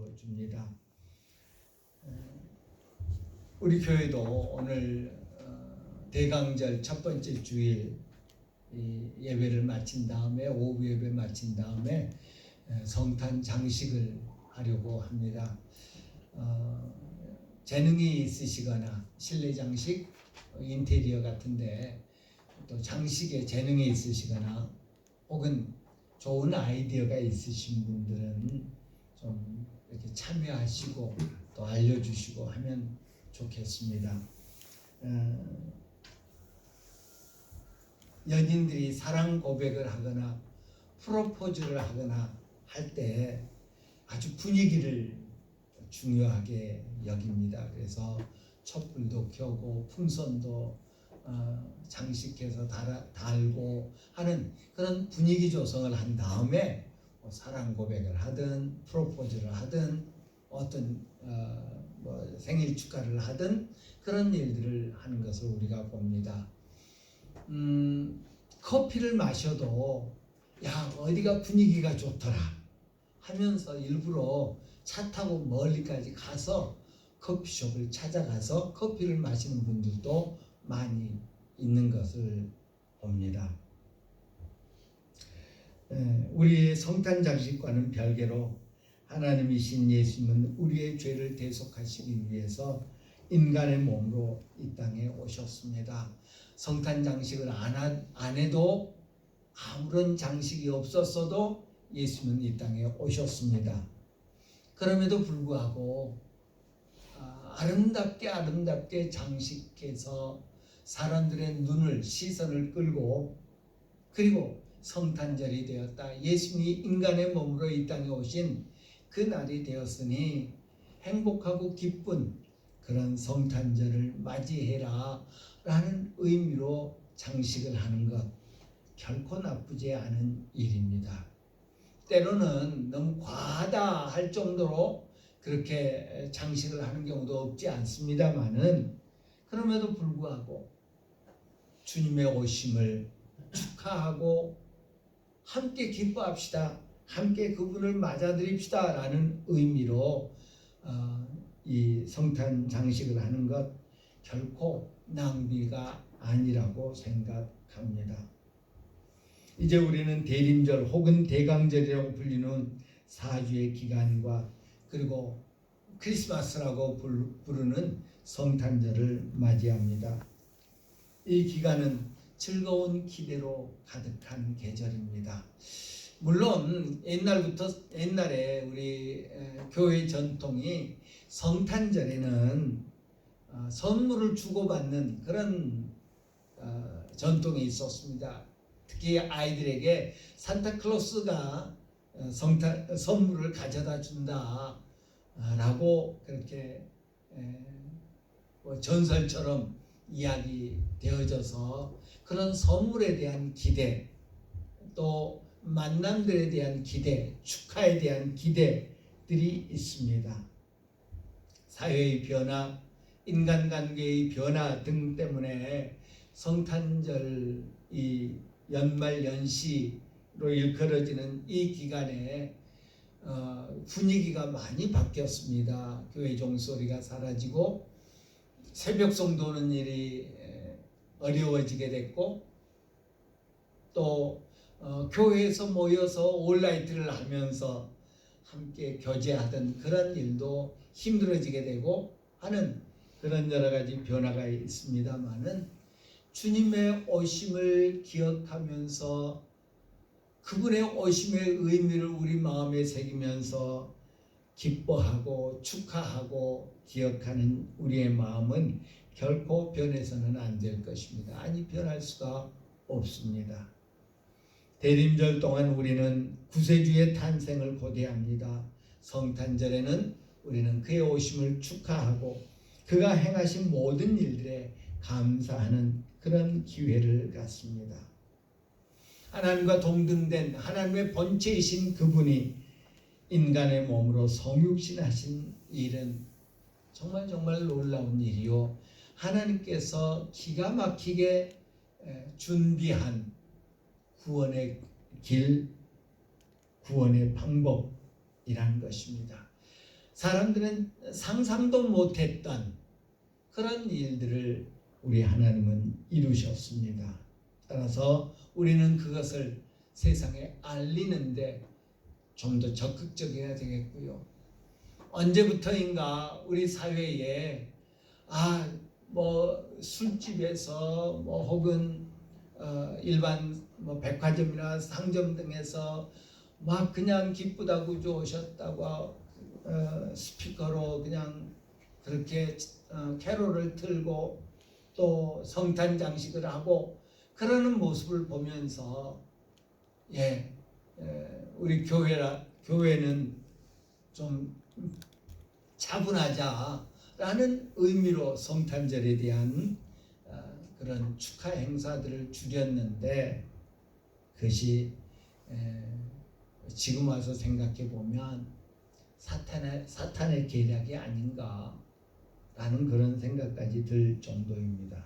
보여줍니다. 우리 교회도 오늘 대강절 첫 번째 주일 예배를 마친 다음에 오후 예배 마친 다음에 성탄 장식을 하려고 합니다. 재능이 있으시거나 실내 장식, 인테리어 같은데 또 장식에 재능이 있으시거나 혹은 좋은 아이디어가 있으신 분들은 좀 이렇게 참여하시고 또 알려주시고 하면 좋겠습니다. 연인들이 사랑 고백을 하거나 프로포즈를 하거나 할 때 아주 분위기를 중요하게 여깁니다. 그래서 촛불도 켜고 풍선도 장식해서 달고 하는 그런 분위기 조성을 한 다음에 사랑 고백을 하든 프로포즈를 하든 어떤 생일 축하를 하든 그런 일들을 하는 것을 우리가 봅니다. 커피를 마셔도 야 어디가 분위기가 좋더라 하면서 일부러 차 타고 멀리까지 가서 커피숍을 찾아가서 커피를 마시는 분들도 많이 있는 것을 봅니다. 우리의 성탄 장식과는 별개로 하나님이신 예수님은 우리의 죄를 대속하시기 위해서 인간의 몸으로 이 땅에 오셨습니다. 성탄 장식을 안 해도 아무런 장식이 없었어도 예수님은 이 땅에 오셨습니다. 그럼에도 불구하고 아름답게 장식해서 사람들의 시선을 끌고 그리고 성탄절이 되었다. 예수님이 인간의 몸으로 이 땅에 오신 그 날이 되었으니 행복하고 기쁜 그런 성탄절을 맞이해라 라는 의미로 장식을 하는 것 결코 나쁘지 않은 일입니다. 때로는 너무 과하다 할 정도로 그렇게 장식을 하는 경우도 없지 않습니다만은 그럼에도 불구하고 주님의 오심을 축하하고 함께 기뻐합시다. 함께 그분을 맞아드립시다 라는 의미로 이 성탄 장식을 하는 것 결코 낭비가 아니라고 생각합니다. 이제 우리는 대림절 혹은 대강절이라고 불리는 4주의 기간과 그리고 크리스마스라고 부르는 성탄절을 맞이합니다. 이 기간은 즐거운 기대로 가득한 계절입니다. 물론 옛날에 우리 교회 전통이 성탄절에는 선물을 주고받는 그런 전통이 있었습니다. 특히 아이들에게 산타클로스가 선물을 가져다 준다라고 그렇게 전설처럼 이야기되어져서 그런 선물에 대한 기대 또 만남들에 대한 기대, 축하에 대한 기대들이 있습니다. 사회의 변화, 인간관계의 변화 등 때문에 성탄절이 연말 연시로 일컬어지는 이 기간에 분위기가 많이 바뀌었습니다. 교회 종소리가 사라지고 새벽송 도는 일이 어려워지게 됐고 또 교회에서 모여서 올라이트를 하면서 함께 교제하던 그런 일도 힘들어지게 되고 하는 그런 여러 가지 변화가 있습니다만은 주님의 오심을 기억하면서 그분의 오심의 의미를 우리 마음에 새기면서 기뻐하고 축하하고 기억하는 우리의 마음은 결코 변해서는 안 될 것입니다. 아니 변할 수가 없습니다. 대림절 동안 우리는 구세주의 탄생을 고대합니다. 성탄절에는 우리는 그의 오심을 축하하고 그가 행하신 모든 일들에 감사하는 그런 기회를 갖습니다. 하나님과 동등된 하나님의 본체이신 그분이 인간의 몸으로 성육신하신 일은 정말 놀라운 일이요 하나님께서 기가 막히게 준비한 구원의 길, 구원의 방법이라는 것입니다. 사람들은 상상도 못했던 그런 일들을 우리 하나님은 이루셨습니다. 따라서 우리는 그것을 세상에 알리는데 좀 더 적극적이어야 되겠고요. 언제부터인가 우리 사회에 뭐 술집에서 뭐 혹은 일반 뭐 백화점이나 상점 등에서 막 그냥 기쁘다고 오셨다고 스피커로 그냥 그렇게 캐롤을 틀고 또 성탄 장식을 하고 그러는 모습을 보면서 우리 교회는 좀 차분하자라는 의미로 성탄절에 대한 그런 축하 행사들을 줄였는데 그것이 지금 와서 생각해 보면 사탄의 계략이 아닌가라는 그런 생각까지 들 정도입니다.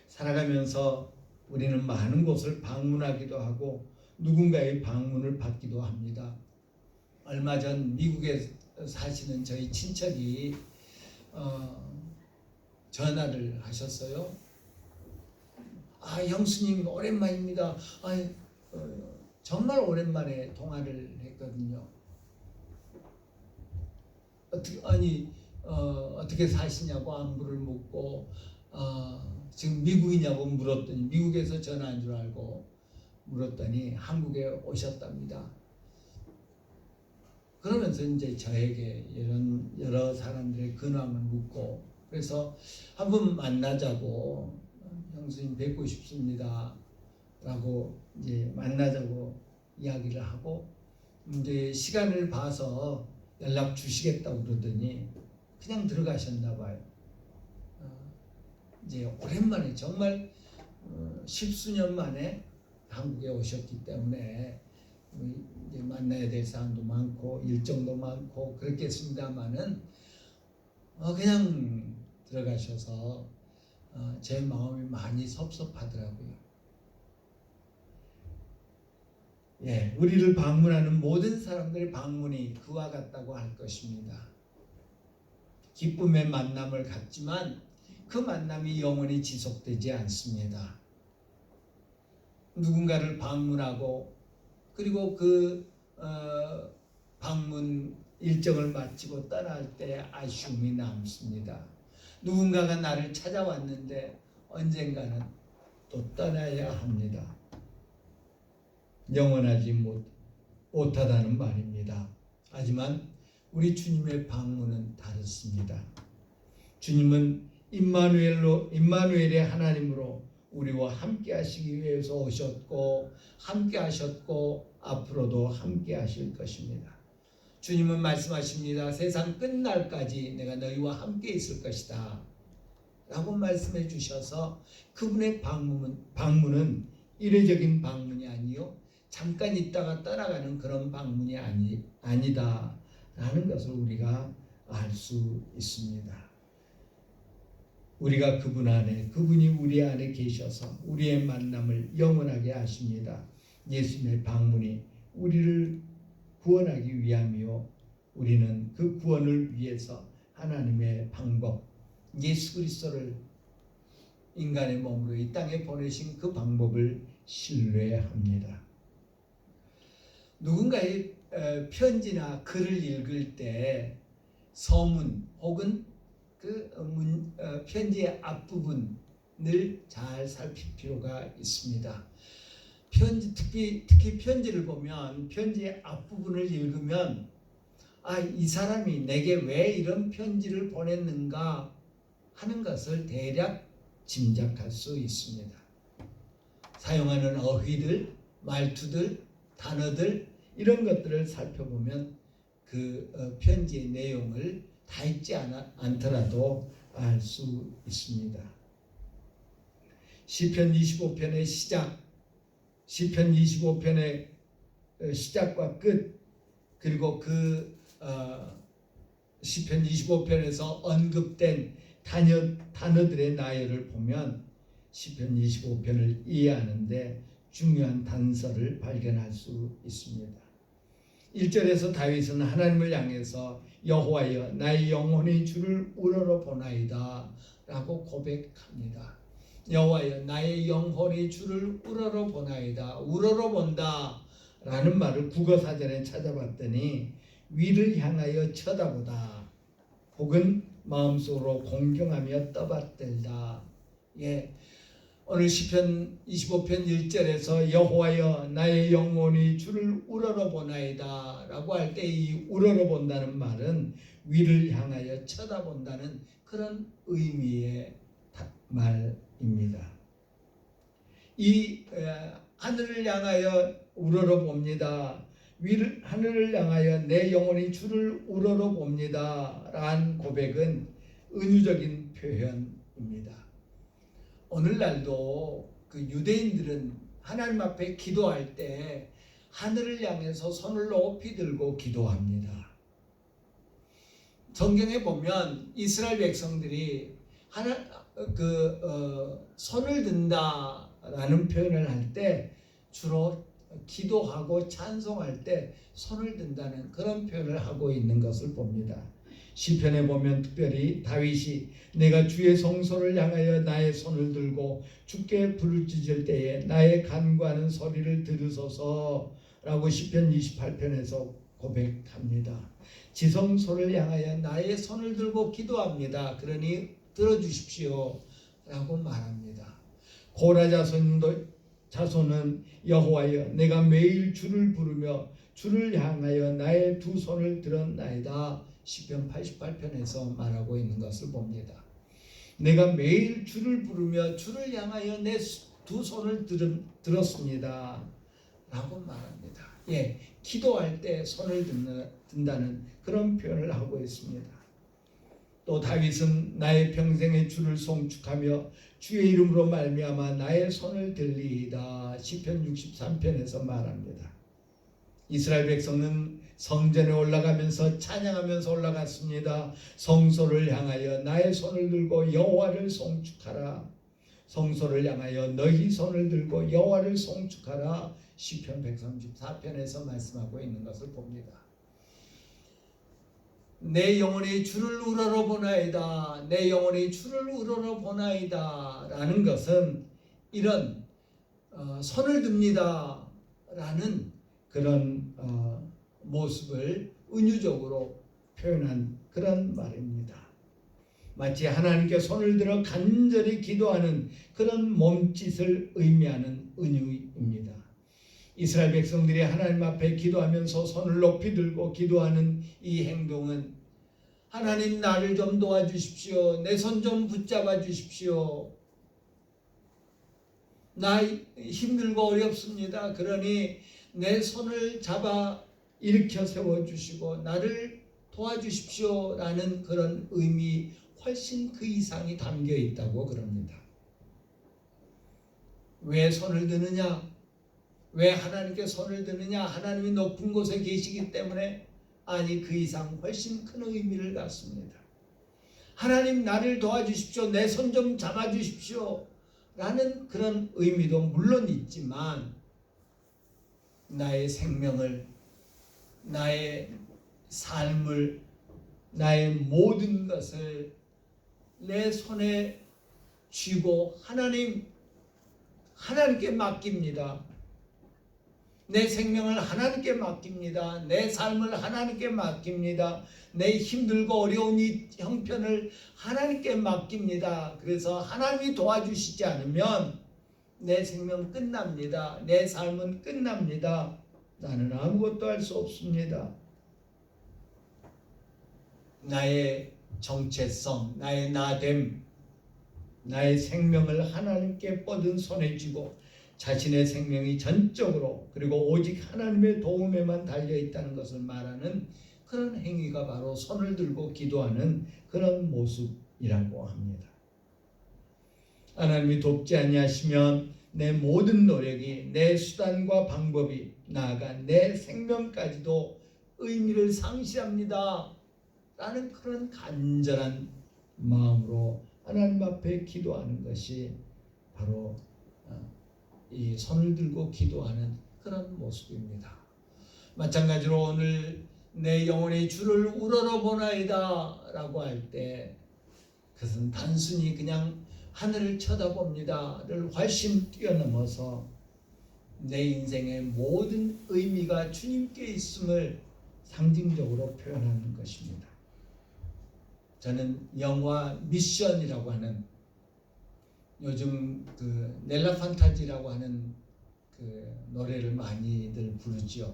살아가면서 우리는 많은 곳을 방문하기도 하고 누군가의 방문을 받기도 합니다. 얼마 전 미국에 사시는 저희 친척이 전화를 하셨어요. 형수님 오랜만입니다. 정말 오랜만에 통화를 했거든요. 어떻게 사시냐고 안부를 묻고 지금 미국이냐고 물었더니 미국에서 전화한 줄 알고 물었더니 한국에 오셨답니다. 그러면서 이제 저에게 이런 여러 사람들의 근황을 묻고 그래서 한번 만나자고 형수님 뵙고 싶습니다 라고 이제 만나자고 이야기를 하고 이제 시간을 봐서 연락 주시겠다고 그러더니 그냥 들어가셨나 봐요. 이제 오랜만에 정말 십수년 만에 한국에 오셨기 때문에 이제 만나야 될 사람도 많고 일정도 많고 그렇겠습니다만은 그냥 들어가셔서 제 마음이 많이 섭섭하더라고요. 우리를 방문하는 모든 사람들의 방문이 그와 같다고 할 것입니다. 기쁨의 만남을 갖지만 그 만남이 영원히 지속되지 않습니다. 누군가를 방문하고 그리고 그 방문 일정을 마치고 떠날 때 아쉬움이 남습니다. 누군가가 나를 찾아왔는데 언젠가는 또 떠나야 합니다. 영원하지 못하다는 말입니다. 하지만 우리 주님의 방문은 다릅니다. 주님은 임마누엘의 하나님으로 우리와 함께 하시기 위해서 오셨고 함께 하셨고 앞으로도 함께 하실 것입니다. 주님은 말씀하십니다. 세상 끝날까지 내가 너희와 함께 있을 것이다 라고 말씀해 주셔서 그분의 방문은 이례적인 방문이 아니요 잠깐 있다가 떠나가는 그런 방문이 아니다 라는 것을 우리가 알 수 있습니다. 우리가 그분 안에, 그분이 우리 안에 계셔서 우리의 만남을 영원하게 하십니다. 예수님의 방문이 우리를 구원하기 위함이요 우리는 그 구원을 위해서 하나님의 방법 예수 그리스도를 인간의 몸으로 이 땅에 보내신 그 방법을 신뢰합니다. 누군가의 편지나 글을 읽을 때 서문 혹은 그 편지의 앞부분을 잘 살필 필요가 있습니다. 특히 편지를 보면 편지의 앞부분을 읽으면 이 사람이 내게 왜 이런 편지를 보냈는가 하는 것을 대략 짐작할 수 있습니다. 사용하는 어휘들, 말투들, 단어들 이런 것들을 살펴보면 그 편지의 내용을 다 읽지 않더라도 알 수 있습니다. 시편 25편의 시편 25편의 시작과 끝 그리고 그 시편 25편에서 언급된 단어들의 나열을 보면 시편 25편을 이해하는데 중요한 단서를 발견할 수 있습니다. 1절에서 다윗은 하나님을 향해서 여호와여 나의 영혼이 주를 우러러보나이다 라고 고백합니다. 여호와여 나의 영혼이 주를 우러러보나이다. 우러러본다 라는 말을 국어사전에 찾아봤더니 위를 향하여 쳐다보다 혹은 마음속으로 공경하며 떠받들다. 예, 오늘 시편 25편 1절에서 여호와여 나의 영혼이 주를 우러러보나이다 라고 할 때 이 우러러본다는 말은 위를 향하여 쳐다본다는 그런 의미의 말입니다. 이 하늘을 향하여 우러러봅니다. 하늘을 향하여 내 영혼이 주를 우러러봅니다 라는 고백은 은유적인 표현입니다. 오늘날도 그 유대인들은 하나님 앞에 기도할 때 하늘을 향해서 손을 높이 들고 기도합니다. 성경에 보면 이스라엘 백성들이 손을 든다라는 표현을 할 때 주로 기도하고 찬송할 때 손을 든다는 그런 표현을 하고 있는 것을 봅니다. 시편에 보면 특별히 다윗이 내가 주의 성소를 향하여 나의 손을 들고 주께 부르짖을 때에 나의 간구하는 소리를 들으소서라고 시편 28편에서 고백합니다. 지성소를 향하여 나의 손을 들고 기도합니다. 그러니 들어주십시오 라고 말합니다. 고라 자손은 여호와여 내가 매일 주를 부르며 주를 향하여 나의 두 손을 들었나이다. 시편 88편에서 말하고 있는 것을 봅니다. 내가 매일 주를 부르며 주를 향하여 내 두 손을 들었습니다 라고 말합니다. 예, 기도할 때 손을 든다는 그런 표현을 하고 있습니다. 또 다윗은 나의 평생의 주를 송축하며 주의 이름으로 말미암아 나의 손을 들리이다. 시편 63편에서 말합니다. 이스라엘 백성은 성전에 올라가면서 찬양하면서 올라갔습니다. 성소를 향하여 나의 손을 들고 여호와를 송축하라. 성소를 향하여 너희 손을 들고 여호와를 송축하라. 시편 134편에서 말씀하고 있는 것을 봅니다. 내 영혼이 주를 우러러보나이다. 내 영혼이 주를 우러러보나이다 라는 것은 이런 손을 듭니다 라는 그런 모습을 은유적으로 표현한 그런 말입니다. 마치 하나님께 손을 들어 간절히 기도하는 그런 몸짓을 의미하는 은유입니다. 이스라엘 백성들이 하나님 앞에 기도하면서 손을 높이 들고 기도하는 이 행동은 하나님 나를 좀 도와주십시오. 내 손 좀 붙잡아 주십시오. 나 힘들고 어렵습니다. 그러니 내 손을 잡아 일으켜 세워주시고 나를 도와주십시오 라는 그런 의미 훨씬 그 이상이 담겨 있다고 그럽니다. 왜 손을 드느냐? 왜 하나님께 손을 드느냐? 하나님이 높은 곳에 계시기 때문에 아니 그 이상 훨씬 큰 의미를 갖습니다. 하나님 나를 도와주십시오. 내 손 좀 잡아주십시오 라는 그런 의미도 물론 있지만 나의 생명을 나의 삶을 나의 모든 것을 내 손에 쥐고 하나님께 맡깁니다. 내 생명을 하나님께 맡깁니다. 내 삶을 하나님께 맡깁니다. 내 힘들고 어려운 이 형편을 하나님께 맡깁니다. 그래서 하나님이 도와주시지 않으면 내 생명 끝납니다. 내 삶은 끝납니다. 나는 아무것도 할 수 없습니다. 나의 정체성, 나의 나됨, 나의 생명을 하나님께 뻗은 손에 쥐고 자신의 생명이 전적으로 그리고 오직 하나님의 도움에만 달려있다는 것을 말하는 그런 행위가 바로 손을 들고 기도하는 그런 모습이라고 합니다. 하나님이 돕지 아니하시면 내 모든 노력이 내 수단과 방법이 나아가 내 생명까지도 의미를 상실합니다 라는 그런 간절한 마음으로 하나님 앞에 기도하는 것이 바로 이 손을 들고 기도하는 그런 모습입니다. 마찬가지로 오늘 내 영혼의 주를 우러러보나이다 라고 할 때 그것은 단순히 그냥 하늘을 쳐다봅니다를 훨씬 뛰어넘어서 내 인생의 모든 의미가 주님께 있음을 상징적으로 표현하는 것입니다. 저는 영화 미션이라고 하는, 요즘 그 넬라 판타지라고 하는 그 노래를 많이들 부르지요.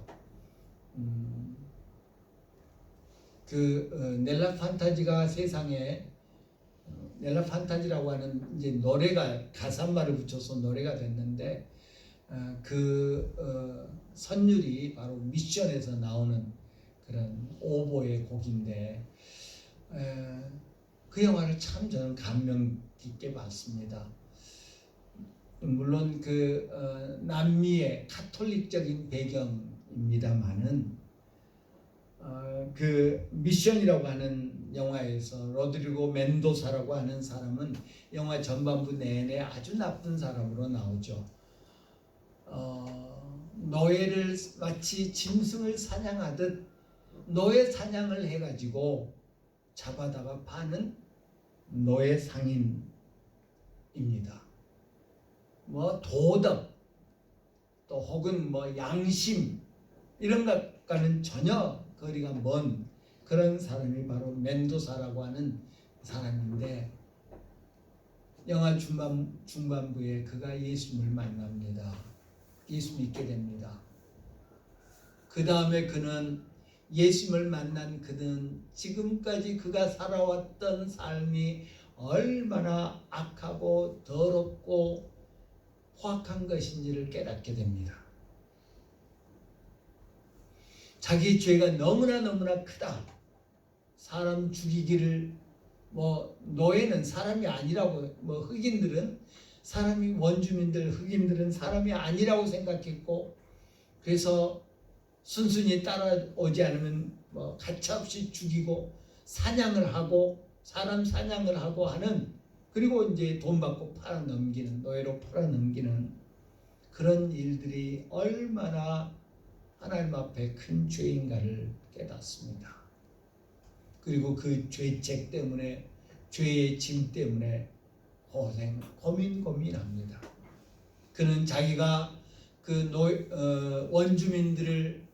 넬라 판타지가 세상에, 넬라 판타지라고 하는 이제 노래가 가사말을 붙여서 노래가 됐는데, 선율이 바로 미션에서 나오는 그런 오보의 곡인데, 그 영화를 참 저는 감명 깊게 봤습니다. 물론 남미의 카톨릭적인 배경입니다만은 그 미션이라고 하는 영화에서 로드리고 멘도사라고 하는 사람은 영화 전반부 내내 아주 나쁜 사람으로 나오죠. 노예를 마치 짐승을 사냥하듯 노예 사냥을 해가지고 잡아다가 파는 노예 상인입니다. 뭐 도덕 또 혹은 뭐 양심 이런 것과는 전혀 거리가 먼 그런 사람이 바로 멘도사라고 하는 사람인데, 영화 중반부에 그가 예수님을 만납니다. 예수 믿게 됩니다. 그 다음에 예수님을 만난 그는 지금까지 그가 살아왔던 삶이 얼마나 악하고 더럽고 포악한 것인지를 깨닫게 됩니다. 자기 죄가 너무나 크다. 사람 죽이기를, 노예는 사람이 아니라고, 흑인들은 원주민들 흑인들은 사람이 아니라고 생각했고, 그래서 순순히 따라오지 않으면 가차없이 죽이고 사냥을 하고 사람 사냥을 하고 하는, 그리고 이제 돈 받고 팔아넘기는, 노예로 팔아넘기는 그런 일들이 얼마나 하나님 앞에 큰 죄인가를 깨닫습니다. 그리고 그 죄책 때문에, 죄의 짐 때문에 고민합니다. 그는 자기가 원주민들을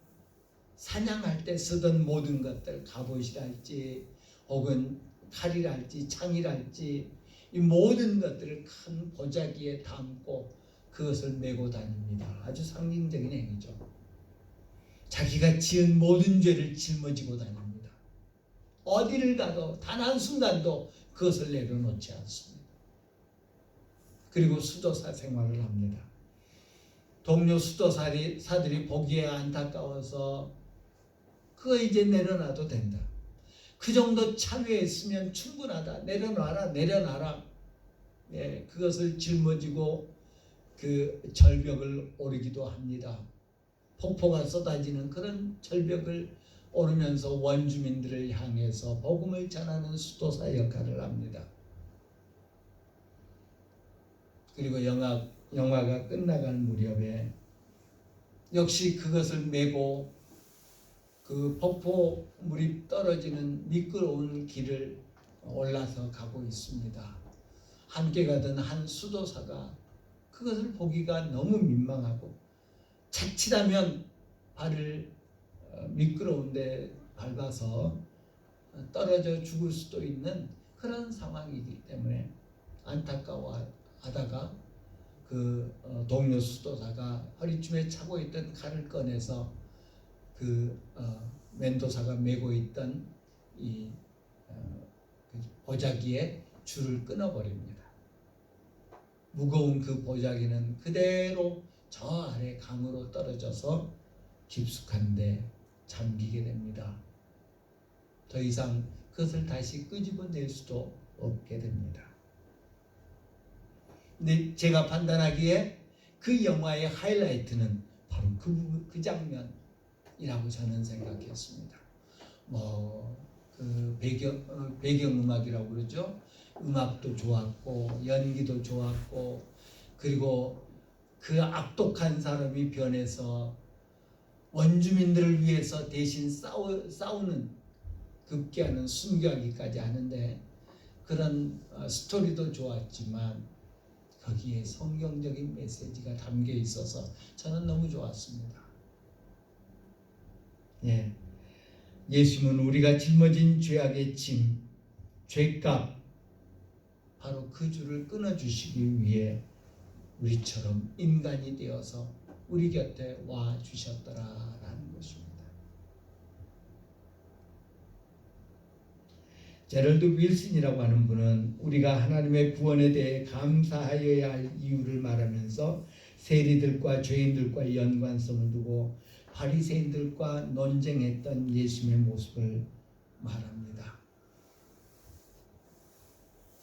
사냥할 때 쓰던 모든 것들, 갑옷이랄지 혹은 칼이랄지 창이랄지 이 모든 것들을 큰 보자기에 담고 그것을 메고 다닙니다. 아주 상징적인 행위죠. 자기가 지은 모든 죄를 짊어지고 다닙니다. 어디를 가도 단 한순간도 그것을 내려놓지 않습니다. 그리고 수도사 생활을 합니다. 동료 수도사들이 보기에 안타까워서 그거 이제 내려놔도 된다. 그 정도 참여했으면 충분하다. 내려놔라. 예, 그것을 짊어지고 그 절벽을 오르기도 합니다. 폭포가 쏟아지는 그런 절벽을 오르면서 원주민들을 향해서 복음을 전하는 수도사 역할을 합니다. 그리고 영화가 끝나갈 무렵에 역시 그것을 메고 그 폭포 물이 떨어지는 미끄러운 길을 올라서 가고 있습니다. 함께 가던 한 수도사가 그것을 보기가 너무 민망하고, 자칫하면 발을 미끄러운데 밟아서 떨어져 죽을 수도 있는 그런 상황이기 때문에 안타까워하다가 동료 수도사가 허리춤에 차고 있던 칼을 꺼내서 멘도사가 메고 있던 이 보자기에 줄을 끊어버립니다. 무거운 그 보자기는 그대로 저 아래 강으로 떨어져서 깊숙한데 잠기게 됩니다. 더 이상 그것을 다시 끄집어낼 수도 없게 됩니다. 근데 제가 판단하기에 그 영화의 하이라이트는 바로 그 장면이라고 저는 생각했습니다. 배경음악이라고 그러죠. 음악도 좋았고 연기도 좋았고, 그리고 그 악독한 사람이 변해서 원주민들을 위해서 대신 싸우는 급기야는 순교하기까지 하는데 그런 스토리도 좋았지만 거기에 성경적인 메시지가 담겨 있어서 저는 너무 좋았습니다. 예, 예수님은 우리가 짊어진 죄악의 짐, 죄값 바로 그 줄을 끊어주시기 위해 우리처럼 인간이 되어서 우리 곁에 와 주셨더라라는 것입니다. 제럴드 윌슨이라고 하는 분은 우리가 하나님의 구원에 대해 감사하여야 할 이유를 말하면서 세리들과 죄인들과 연관성을 두고 바리새인들과 논쟁했던 예수님의 모습을 말합니다.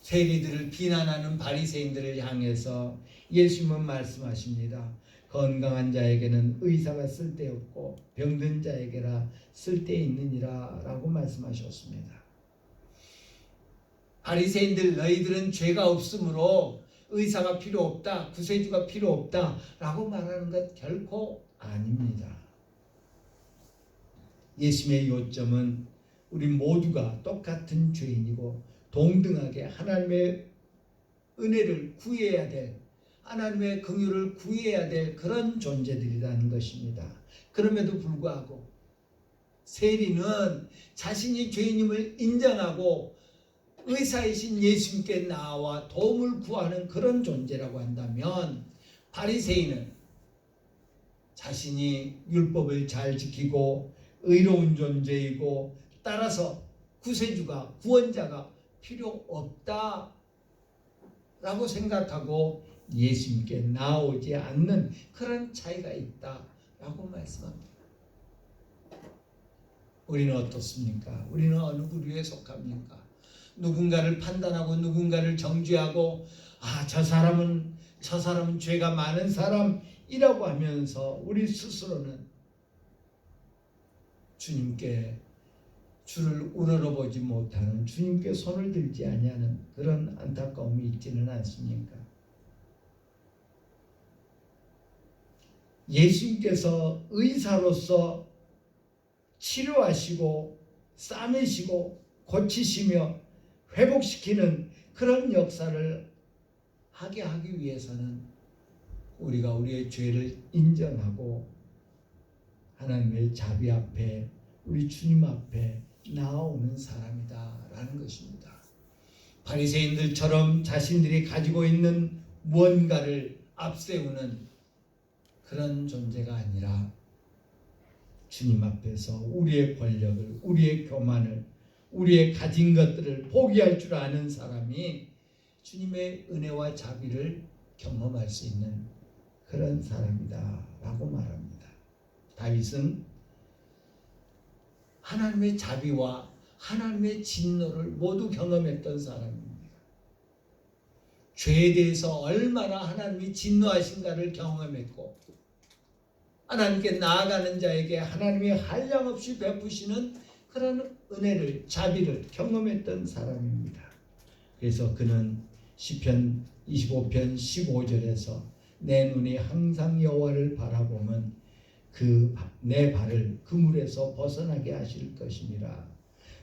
세리들을 비난하는 바리새인들을 향해서 예수님은 말씀하십니다. 건강한 자에게는 의사가 쓸데없고 병든 자에게라 쓸데있느니라 라고 말씀하셨습니다. 바리새인들 너희들은 죄가 없으므로 의사가 필요 없다, 구세주가 필요 없다 라고 말하는 것 결코 아닙니다. 예수님의 요점은 우리 모두가 똑같은 죄인이고 동등하게 하나님의 은혜를 구해야 될, 하나님의 긍휼을 구해야 될 그런 존재들이라는 것입니다. 그럼에도 불구하고 세리는 자신이 죄인임을 인정하고 의사이신 예수님께 나와 도움을 구하는 그런 존재라고 한다면 바리새인은 자신이 율법을 잘 지키고 의로운 존재이고 따라서 구세주가 구원자가 필요 없다라고 생각하고 예수님께 나오지 않는 그런 차이가 있다라고 말씀합니다. 우리는 어떻습니까? 우리는 어느 부류에 속합니까? 누군가를 판단하고 누군가를 정죄하고 저 사람은 죄가 많은 사람이라고 하면서 우리 스스로는 주님께 주를 우러러보지 못하는, 주님께 손을 들지 아니하는 그런 안타까움이 있지는 않습니까? 예수님께서 의사로서 치료하시고 싸매시고 고치시며 회복시키는 그런 역사를 하게 하기 위해서는 우리가 우리의 죄를 인정하고 하나님의 자비 앞에 우리 주님 앞에 나오는 사람이다라는 것입니다. 바리새인들처럼 자신들이 가지고 있는 무언가를 앞세우는 그런 존재가 아니라 주님 앞에서 우리의 권력을, 우리의 교만을, 우리의 가진 것들을 포기할 줄 아는 사람이 주님의 은혜와 자비를 경험할 수 있는 그런 사람이다 라고 말합니다. 다윗은 하나님의 자비와 하나님의 진노를 모두 경험했던 사람입니다. 죄에 대해서 얼마나 하나님이 진노하신가를 경험했고 하나님께 나아가는 자에게 하나님이 한량없이 베푸시는 그런 은혜를, 자비를 경험했던 사람입니다. 그래서 그는 시편 25편 15절에서 내 눈이 항상 여호와를 바라보면 내 발을 그물에서 벗어나게 하실 것임이라.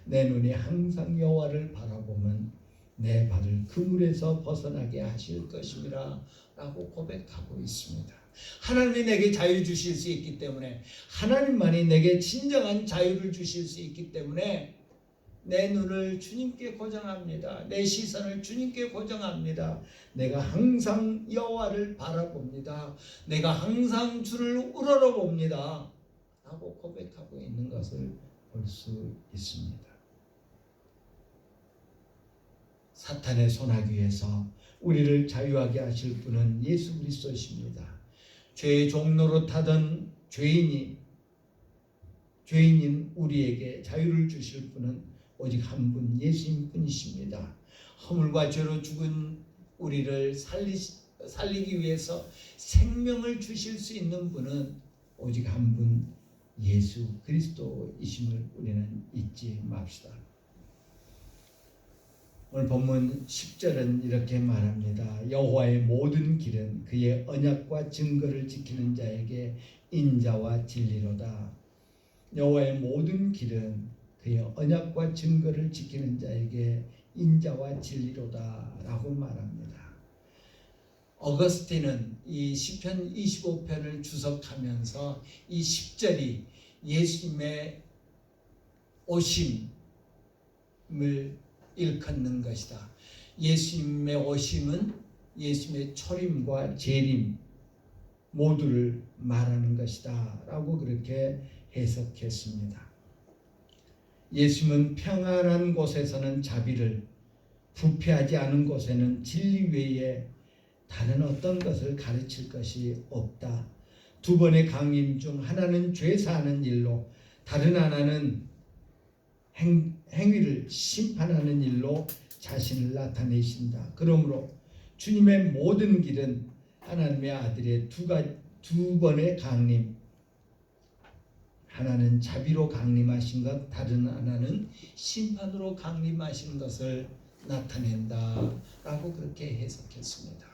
내 눈이 항상 여호와를 바라보면 내 발을 그물에서 벗어나게 하실 것임이라 라고 고백하고 있습니다. 하나님이 내게 자유 주실 수 있기 때문에, 하나님만이 내게 진정한 자유를 주실 수 있기 때문에 내 눈을 주님께 고정합니다. 내 시선을 주님께 고정합니다. 내가 항상 여호와를 바라봅니다. 내가 항상 주를 우러러봅니다 라고 고백하고 있는 것을 볼 수 있습니다. 사탄의 손아귀에서 우리를 자유하게 하실 분은 예수 그리스도십니다. 죄의 종로로 타던 죄인인 우리에게 자유를 주실 분은 오직 한 분, 예수님 뿐이십니다. 허물과 죄로 죽은 우리를 살리기 위해서 생명을 주실 수 있는 분은 오직 한 분, 예수 그리스도이심을 우리는 잊지 맙시다. 오늘 본문 10절은 이렇게 말합니다. 여호와의 모든 길은 그의 언약과 증거를 지키는 자에게 인자와 진리로다. 여호와의 모든 길은 그의 언약과 증거를 지키는 자에게 인자와 진리로다 라고 말합니다. 어거스틴은 이 시편 25편을 주석하면서 이 10절이 예수님의 오심을 일컫는 것이다. 예수님의 오심은 예수님의 초림과 재림 모두를 말하는 것이다 라고 그렇게 해석했습니다. 예수님은 평안한 곳에서는 자비를, 부패하지 않은 곳에는 진리 외에 다른 어떤 것을 가르칠 것이 없다. 두 번의 강림 중 하나는 죄 사하는 일로, 다른 하나는 행위를 심판하는 일로 자신을 나타내신다. 그러므로 주님의 모든 길은 하나님의 아들의 두 번의 강림, 하나는 자비로 강림하신 것, 다른 하나는 심판으로 강림하신 것을 나타낸다 라고 그렇게 해석했습니다.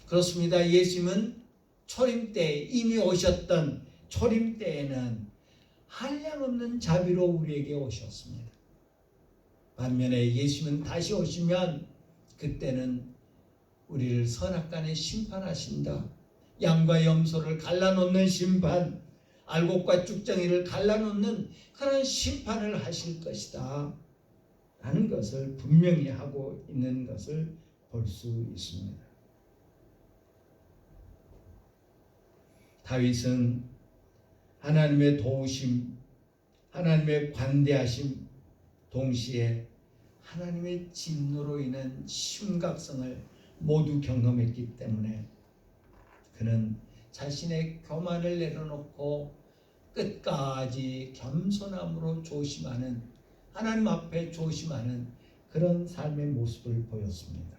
그렇습니다. 예수님은 초림 때 이미 오셨던 초림 때에는 한량없는 자비로 우리에게 오셨습니다. 반면에 예수님은 다시 오시면 그때는 우리를 선악간에 심판하신다. 양과 염소를 갈라놓는 심판, 알곡과 쭉정이를 갈라놓는 그런 심판을 하실 것이다 라는 것을 분명히 하고 있는 것을 볼 수 있습니다. 다윗은 하나님의 도우심, 하나님의 관대하심, 동시에 하나님의 진노로 인한 심각성을 모두 경험했기 때문에 그는 자신의 교만을 내려놓고 끝까지 겸손함으로 조심하는, 하나님 앞에 조심하는 그런 삶의 모습을 보였습니다.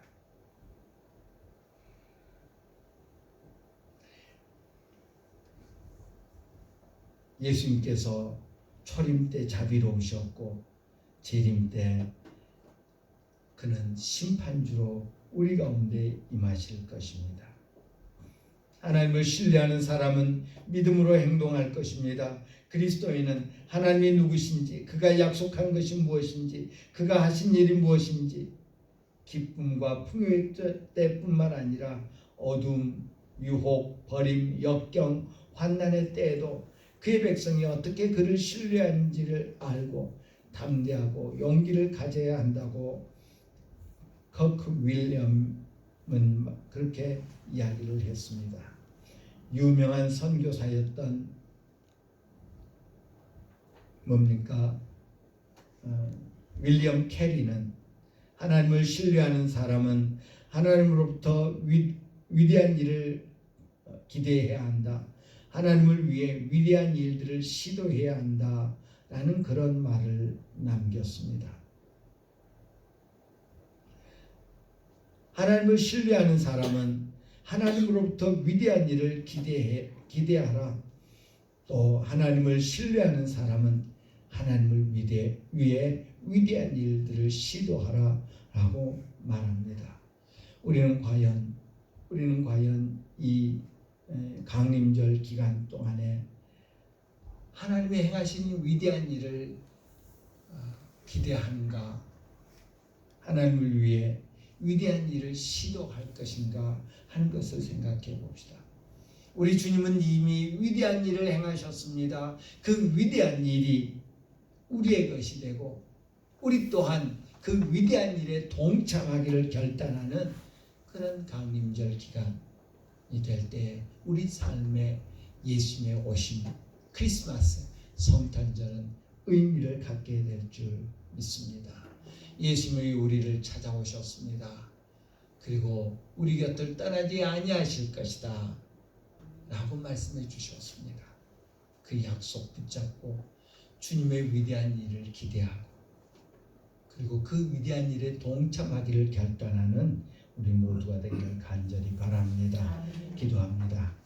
예수님께서 초림 때 자비로우셨고 재림 때 그는 심판주로 우리 가운데 임하실 것입니다. 하나님을 신뢰하는 사람은 믿음으로 행동할 것입니다. 그리스도인은 하나님이 누구신지, 그가 약속한 것이 무엇인지, 그가 하신 일이 무엇인지, 기쁨과 풍요의 때뿐만 아니라 어둠, 유혹, 버림, 역경, 환난의 때에도 그의 백성이 어떻게 그를 신뢰하는지를 알고 담대하고 용기를 가져야 한다고 커크 윌리엄은 그렇게 이야기를 했습니다. 유명한 선교사였던 윌리엄 캐리는 하나님을 신뢰하는 사람은 하나님으로부터 위대한 일을 기대해야 한다. 하나님을 위해 위대한 일들을 시도해야 한다라는 그런 말을 남겼습니다. 하나님을 신뢰하는 사람은 하나님으로부터 위대한 일을 기대하라. 또 하나님을 신뢰하는 사람은 하나님을 위해 위대한 일들을 시도하라 라고 말합니다. 우리는 과연 이 강림절 기간 동안에 하나님의 행하신 위대한 일을 기대하는가, 하나님을 위해 위대한 일을 시도할 것인가 하는 것을 생각해 봅시다. 우리 주님은 이미 위대한 일을 행하셨습니다. 그 위대한 일이 우리의 것이 되고 우리 또한 그 위대한 일에 동참하기를 결단하는 그런 강림절 기간이 될 때 우리 삶에 예수님의 오심, 크리스마스, 성탄절은 의미를 갖게 될 줄 믿습니다. 예수님이 우리를 찾아오셨습니다. 그리고 우리 곁을 떠나지 아니하실 것이다 라고 말씀해 주셨습니다. 그 약속 붙잡고 주님의 위대한 일을 기대하고 그리고 그 위대한 일에 동참하기를 결단하는 우리 모두가 되기를 간절히 바랍니다. 기도합니다.